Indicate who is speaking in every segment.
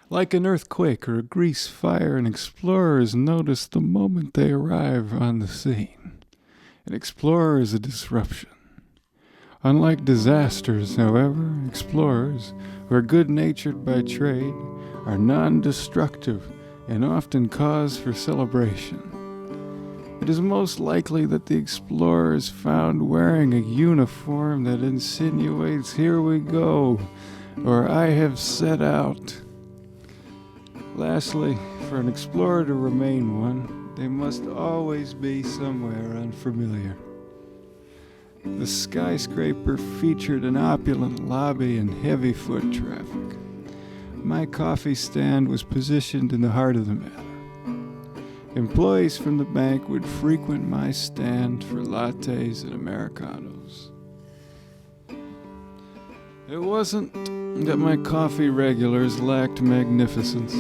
Speaker 1: Like an earthquake or a grease fire, an explorer is noticed the moment they arrive on the scene. An explorer is a disruption. Unlike disasters, however, explorers, who are good-natured by trade, are non-destructive and often cause for celebration. It is most likely that the explorer is found wearing a uniform that insinuates, "Here we go," or "I have set out." Lastly, for an explorer to remain one, they must always be somewhere unfamiliar. The skyscraper featured an opulent lobby and heavy foot traffic. My coffee stand was positioned in the heart of the matter. Employees from the bank would frequent my stand for lattes and Americanos. It wasn't that my coffee regulars lacked magnificence.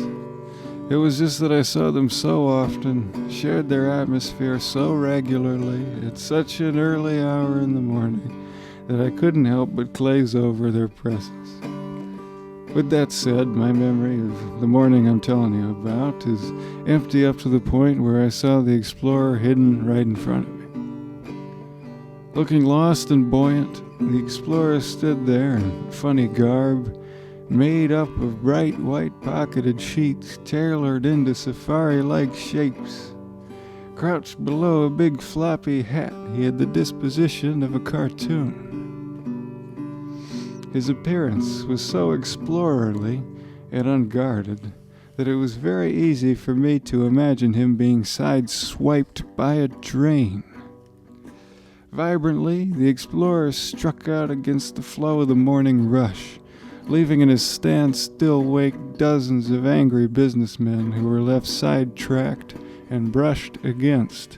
Speaker 1: It was just that I saw them so often, shared their atmosphere so regularly, at such an early hour in the morning, that I couldn't help but glaze over their presence. With that said, my memory of the morning I'm telling you about is empty up to the point where I saw the explorer hidden right in front of me. Looking lost and buoyant, the explorer stood there in funny garb, made up of bright white pocketed sheets tailored into safari-like shapes. Crouched below a big floppy hat, he had the disposition of a cartoon. His appearance was so explorerly and unguarded that it was very easy for me to imagine him being sideswiped by a drain. Vibrantly, the explorer struck out against the flow of the morning rush, leaving in his standstill wake dozens of angry businessmen who were left sidetracked and brushed against.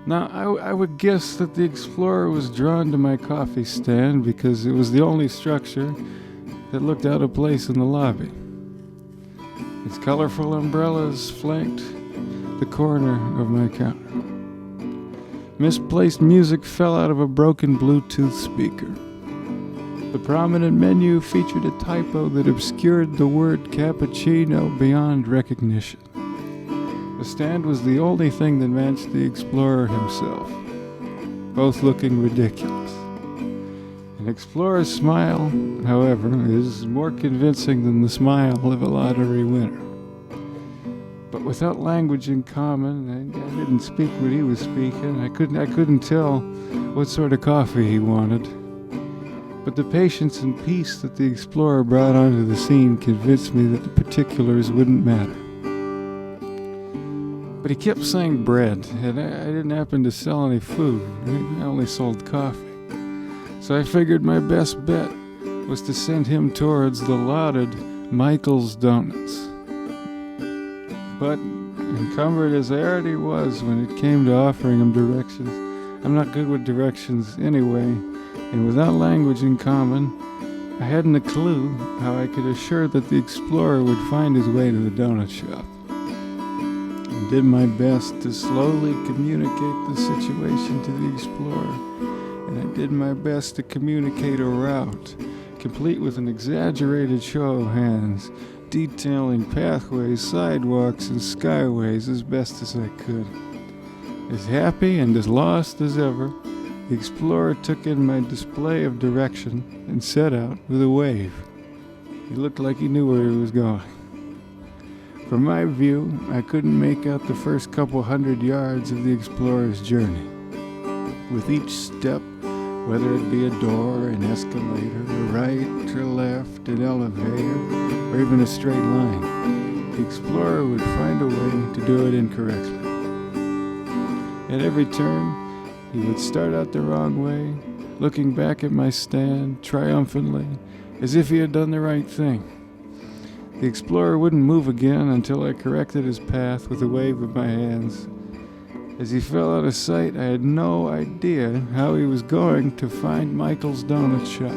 Speaker 1: Now, I would guess that the explorer was drawn to my coffee stand because it was the only structure that looked out of place in the lobby. Its colorful umbrellas flanked the corner of my counter. Misplaced music fell out of a broken Bluetooth speaker. The prominent menu featured a typo that obscured the word cappuccino beyond recognition. The stand was the only thing that matched the explorer himself, both looking ridiculous. An explorer's smile, however, is more convincing than the smile of a lottery winner. But without language in common, I didn't speak what he was speaking. I couldn't tell what sort of coffee he wanted. But the patience and peace that the explorer brought onto the scene convinced me that the particulars wouldn't matter. But he kept saying bread, and I didn't happen to sell any food. I only sold coffee. So I figured my best bet was to send him towards the lauded Michael's Donuts. But, encumbered as I already was when it came to offering him directions, I'm not good with directions anyway, and without language in common, I hadn't a clue how I could assure that the explorer would find his way to the donut shop. I did my best to slowly communicate the situation to the explorer, and I did my best to communicate a route, complete with an exaggerated show of hands, detailing pathways, sidewalks, and skyways as best as I could. As happy and as lost as ever, the explorer took in my display of direction and set out with a wave. He looked like he knew where he was going. From my view, I couldn't make out the first couple hundred yards of the explorer's journey. With each step, whether it be a door, an escalator, a right or left, an elevator, or even a straight line, the explorer would find a way to do it incorrectly. At every turn, he would start out the wrong way, looking back at my stand triumphantly, as if he had done the right thing. The explorer wouldn't move again until I corrected his path with a wave of my hands. As he fell out of sight, I had no idea how he was going to find Michael's Donut Shop.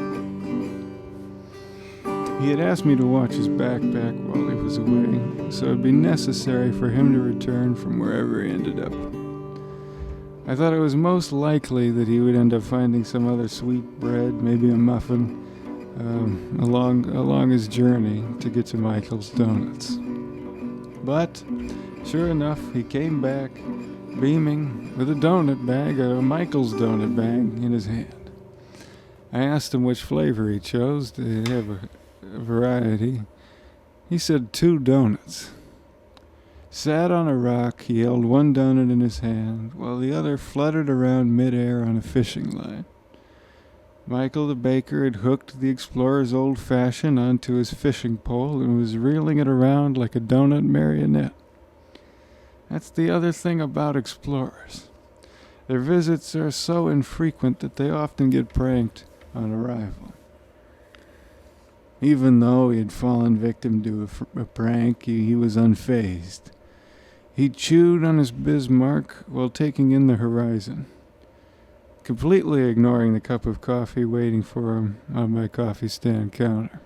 Speaker 1: He had asked me to watch his backpack while he was away, so it would be necessary for him to return from wherever he ended up. I thought it was most likely that he would end up finding some other sweet bread, maybe a muffin, along his journey to get to Michael's Donuts. But sure enough, he came back beaming with a Michael's donut bag in his hand. I asked him which flavor he chose. They have a variety. He said 2 donuts. Sat on a rock, he held one donut in his hand, while the other fluttered around midair on a fishing line. Michael the baker had hooked the explorer's old-fashioned onto his fishing pole and was reeling it around like a donut marionette. That's the other thing about explorers. Their visits are so infrequent that they often get pranked on arrival. Even though he had fallen victim to a prank, he was unfazed. He chewed on his Bismarck while taking in the horizon, completely ignoring the cup of coffee waiting for him on my coffee stand counter.